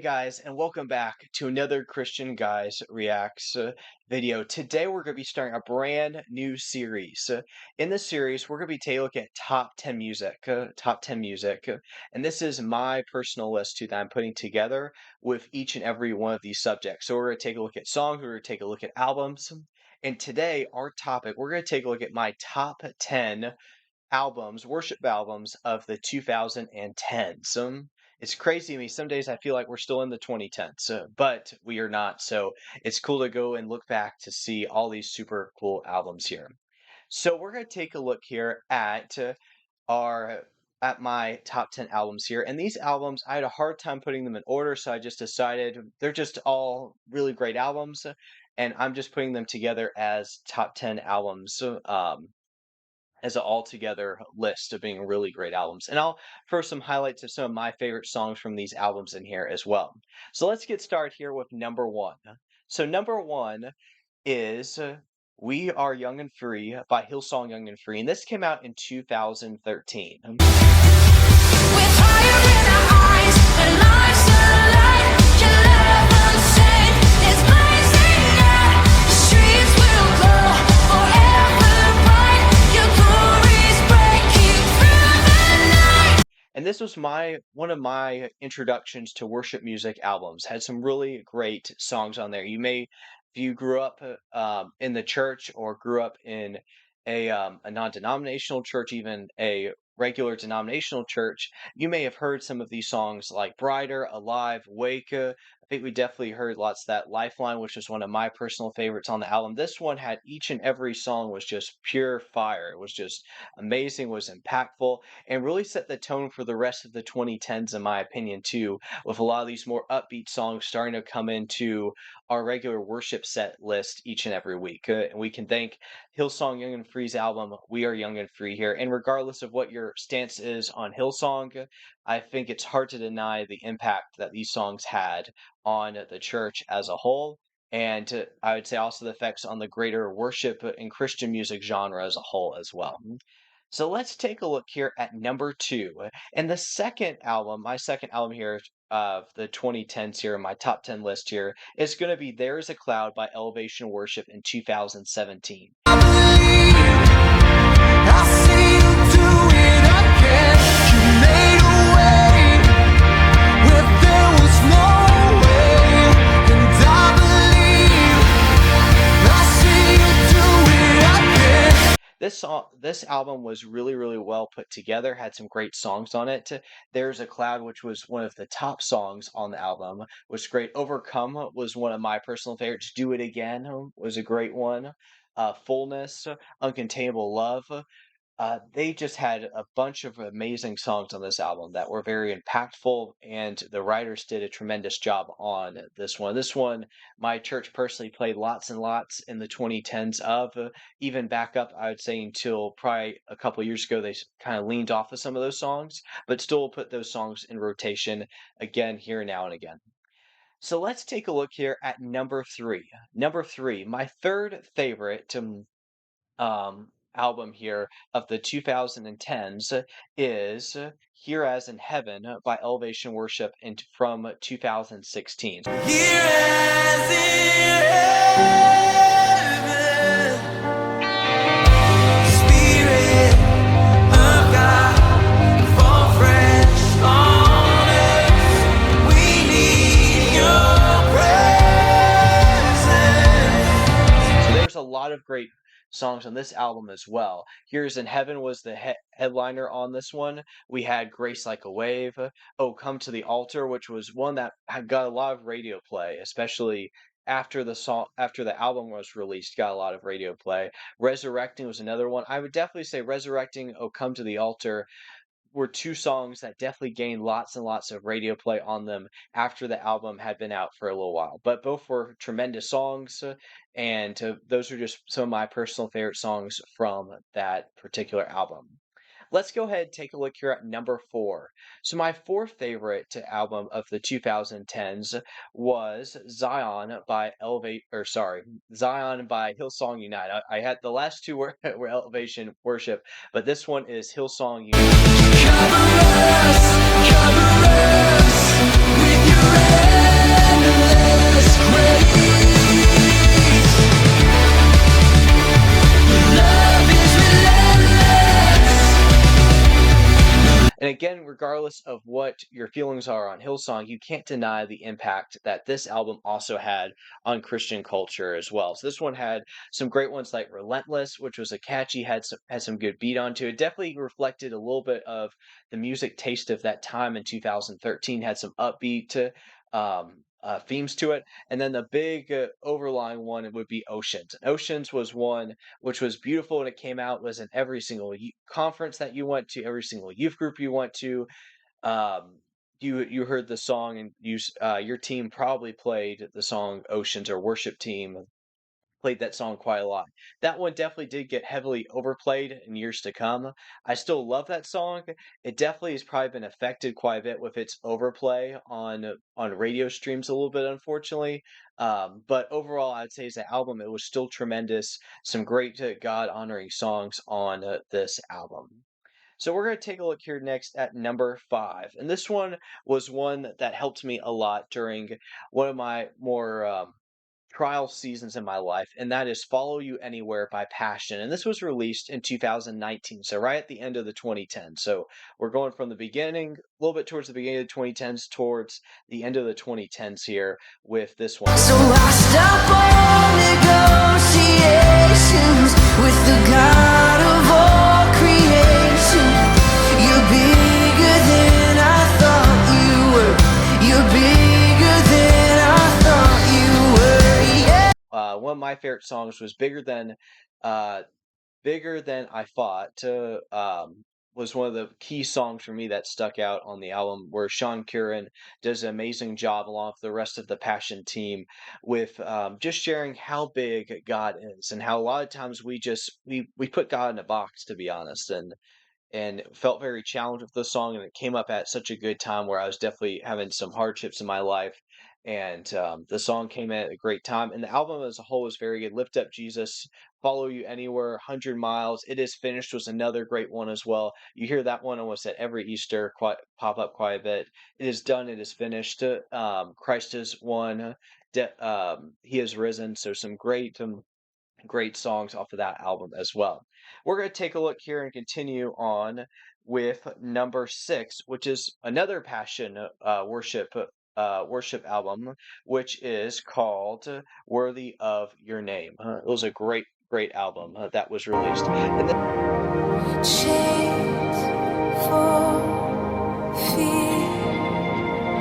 guys, and welcome back to another Christian Guys Reacts video. Today we're going to be starting a brand new series. In this series, we're going to be taking a look at top 10 music, and this is my personal list too that I'm putting together with each and every one of these subjects. So we're going to take a look at songs, we're going to take a look at albums, and today our topic, we're going to take a look at my top 10 albums, worship albums of the 2010s. It's crazy to me. Some days I feel like we're still in the 2010s, but we are not. So it's cool to go and look back to see all these super cool albums here. So we're going to take a look here at our at my top 10 albums here. And these albums, I had a hard time putting them in order, so I just decided they're just all really great albums, and I'm just putting them together as top 10 albums. As an all-together list of being really great albums. And I'll throw some highlights of some of my favorite songs from these albums in here as well. So let's get started here with number one. So number one is We Are Young and Free by Hillsong Young and Free. And this came out in 2013. With fire in our eyes, and life's a light, your love unsaid is blazing out. The streets will glow forever bright. Your glory's breaking through the night. And this was one of my introductions to worship music albums. Had some really great songs on there. If you grew up in the church or grew up in a non-denominational church, even a regular denominational church, you may have heard some of these songs like Brighter, Alive, Wake. I think we definitely heard lots of that. Lifeline, which was one of my personal favorites on the album. This one had each and every song was just pure fire. It was just amazing, was impactful, and really set the tone for the rest of the 2010s, in my opinion, too, with a lot of these more upbeat songs starting to come into our regular worship set list each and every week. And we can thank Hillsong Young and Free's album, We Are Young and Free here. And regardless of what your stance is on Hillsong, I think it's hard to deny the impact that these songs had on the church as a whole. And I would say also the effects on the greater worship and Christian music genre as a whole as well. So let's take a look here at number two. And my second album here of the 2010s here, my top 10 list here, is going to be There Is a Cloud by Elevation Worship in 2017. I see you do it again. You made a way where there was no way, and I believe I see you do it again. This album was really, really well put together, had some great songs on it. There's a Cloud, which was one of the top songs on the album, was great. Overcome was one of my personal favorites. Do It Again was a great one. Fullness, Uncontainable Love. They just had a bunch of amazing songs on this album that were very impactful, and the writers did a tremendous job on this one. This one, my church personally played lots and lots in the 2010s even back up, I would say, until probably a couple years ago, they kind of leaned off of some of those songs, but still put those songs in rotation again here now and again. So let's take a look here at number three. Number three, my third favorite album here of the 2010s is Here As in Heaven by Elevation Worship from 2016. Here as in heaven, Spirit of God, fall fresh on us. We need your presence. So there's a lot of great songs on this album as well. Here's in Heaven was the headliner on this one. We had Grace Like a Wave, Oh Come to the Altar, which was one that had got a lot of radio play, especially after the album was released, got a lot of radio play. Resurrecting was another one. I would definitely say Resurrecting, Oh Come to the Altar were two songs that definitely gained lots and lots of radio play on them after the album had been out for a little while. But both were tremendous songs, and those are just some of my personal favorite songs from that particular album. Let's go ahead and take a look here at number four. So my fourth favorite album of the 2010s was Zion by Hillsong Unite. I had the last two were Elevation Worship, but this one is Hillsong Unite. Cover us with your endless grace. Love is relentless. And again, regardless of what your feelings are on Hillsong, you can't deny the impact that this album also had on Christian culture as well. So this one had some great ones like "Relentless," which was a catchy, had some good beat onto it. Definitely reflected a little bit of the music taste of that time in 2013. Had some upbeat themes to it, and then the big overlying one would be Oceans. And Oceans was one which was beautiful when it came out, was in every single conference that you went to, every single youth group you went to. Um, you heard the song, and your team probably played the song Oceans, or worship team played that song quite a lot. That one definitely did get heavily overplayed in years to come. I still love that song. It definitely has probably been affected quite a bit with its overplay on radio streams a little bit, unfortunately. But overall, I'd say as an album, it was still tremendous. Some great God honoring songs on this album. So we're going to take a look here next at number 5. And this one was one that helped me a lot during one of my more trial seasons in my life, and that is Follow You Anywhere by Passion. And this was released in 2019, so right at the end of the 2010s. So we're going from the beginning, a little bit towards the beginning of the 2010s, towards the end of the 2010s here with this one. So I stop all negotiations with the God of all creation. You're bigger than I thought you were. You're bigger than I thought you were. Yeah. One of my favorite songs was uh, Bigger Than I Thought, was one of the key songs for me that stuck out on the album, where Sean Curran does an amazing job along with the rest of the Passion team with just sharing how big God is, and how a lot of times we put God in a box, to be honest, and felt very challenged with the song, and it came up at such a good time where I was definitely having some hardships in my life, and the song came in at a great time, and the album as a whole was very good. Lift Up Jesus, Follow You Anywhere, 100 Miles, It Is Finished was another great one as well. You hear that one almost at every Easter, quite pop up quite a bit. It is done, it is finished. Christ is won. He is risen. So some great songs off of that album as well. We're going to take a look here and continue on with number 6, which is another Passion worship album, which is called "Worthy of Your Name." It was a great album that was released, and Chains for fear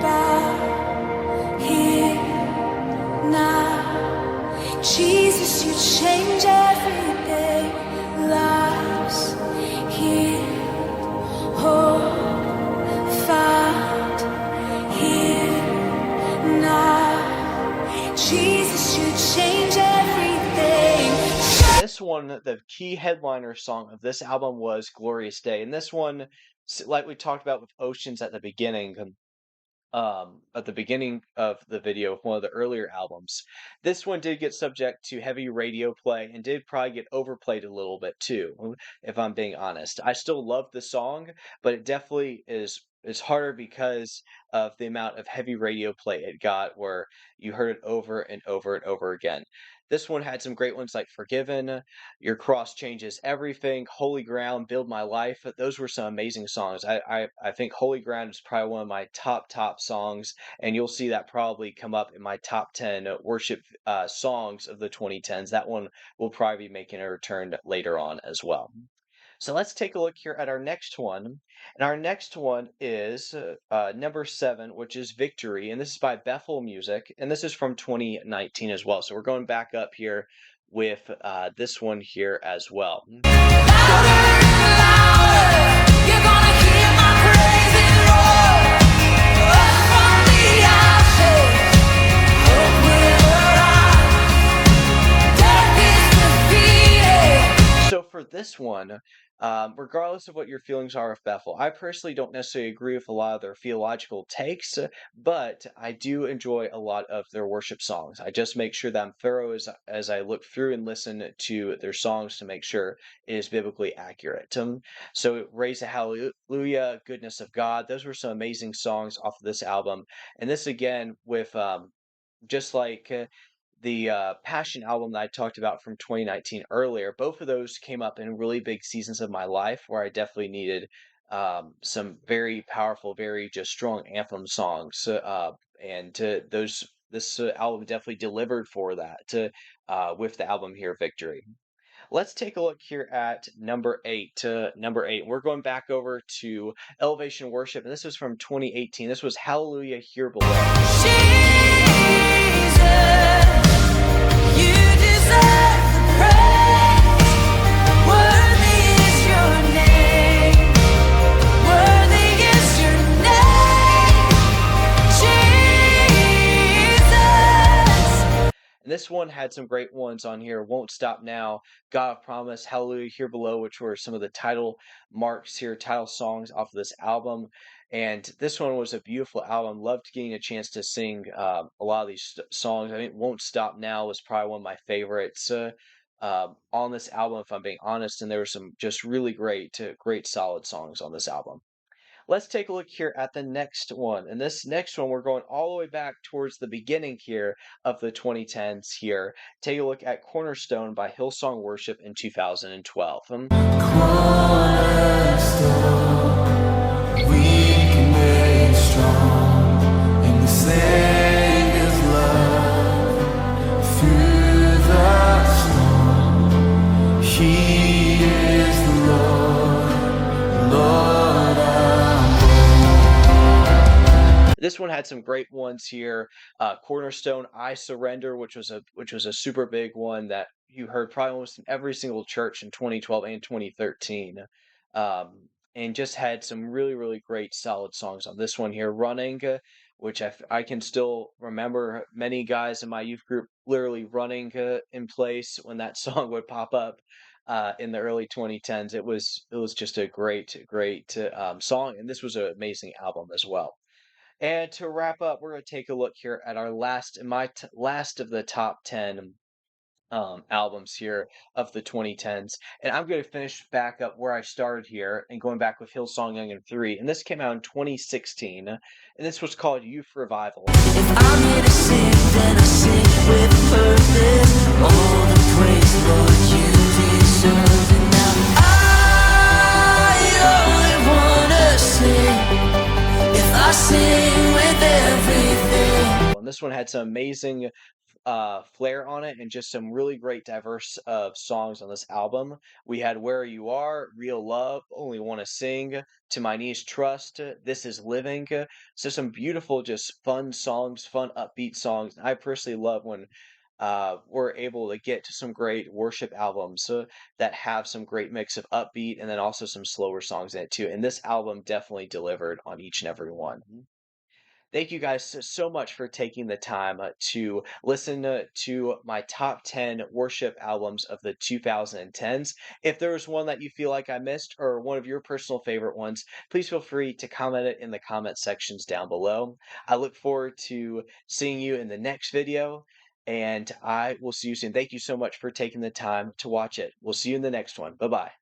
bow here now. Jesus, you change every day. Lives healed, hope found here now. Jesus, you change everything. this one, the key headliner song of this album was "Glorious Day," and this one, like we talked about with Oceans at the beginning of the video of one of the earlier albums. This one did get subject to heavy radio play and did probably get overplayed a little bit too, if I'm being honest. I still love the song, but it definitely is harder because of the amount of heavy radio play it got, where you heard it over and over and over again. This one had some great ones like "Forgiven," "Your Cross Changes Everything," "Holy Ground," "Build My Life." Those were some amazing songs. I think "Holy Ground" is probably one of my top songs, and you'll see that probably come up in my top 10 worship songs of the 2010s. That one will probably be making a return later on as well. So let's take a look here at our next one. And our next one is number 7, which is "Victory." And this is by Bethel Music. And this is from 2019 as well. So we're going back up here with this one here as well. You're gonna hear my praises roar up from the ashes. Hope will arise. Death is defeated. So for this one, regardless of what your feelings are of Bethel, I personally don't necessarily agree with a lot of their theological takes, but I do enjoy a lot of their worship songs. I just make sure that I'm thorough as I look through and listen to their songs to make sure it is biblically accurate. So "Raise a Hallelujah," "Goodness of God," those were some amazing songs off of this album. And this again with just like the Passion album that I talked about from 2019 earlier, both of those came up in really big seasons of my life where I definitely needed some very powerful, very just strong anthem songs. And those this album definitely delivered for that with the album here, Victory. Let's take a look here at number eight. Number eight, we're going back over to Elevation Worship, and this was from 2018. This was Hallelujah Here Below. Jesus, you deserve the praise. Worthy is your name. Worthy is your name, Jesus. And this one had some great ones on here. Won't Stop Now, God of Promise, Hallelujah Here Below, which were some of the title marks here, title songs off of this album. And this one was a beautiful album. Loved getting a chance to sing a lot of these songs. I mean, Won't Stop Now was probably one of my favorites on this album, if I'm being honest. And there were some just really great solid songs on this album. Let's take a look here at the next one. And this next one, we're going all the way back towards the beginning here of the 2010s here. Take a look at Cornerstone by Hillsong Worship in 2012. Cornerstone, weak and made strong in the Savior's love. Through the storm, He is the Lord, Lord This one had some great ones here. Cornerstone, I Surrender, which was a super big one that you heard probably almost in every single church in 2012 and 2013. And just had some really great solid songs on this one here. Running, which I can still remember many guys in my youth group literally running in place when that song would pop up in the early 2010s. It was just a great song, and this was an amazing album as well. And to wrap up, we're going to take a look here at our last of the top 10 albums here of the 2010s. And I'm going to finish back up where I started here and going back with Hillsong Young and 3. And this came out in 2016. And this was called Youth Revival. If I'm here to sing, then I sing with purpose. All the praise, Lord, you deserve it now. I only wanna sing if I sing with everything. And this one had some amazing flair on it and just some really great diverse of songs on this album. We had Where You Are, Real Love, Only Wanna Sing, To My Knees Trust, This Is Living. So some beautiful, just fun songs, fun upbeat songs. I personally love when we're able to get to some great worship albums that have some great mix of upbeat and then also some slower songs in it too. And this album definitely delivered on each and every one. Thank you guys so much for taking the time to listen to my top 10 worship albums of the 2010s. If there was one that you feel like I missed or one of your personal favorite ones, please feel free to comment it in the comment sections down below. I look forward to seeing you in the next video, and I will see you soon. Thank you so much for taking the time to watch it. We'll see you in the next one. Bye bye.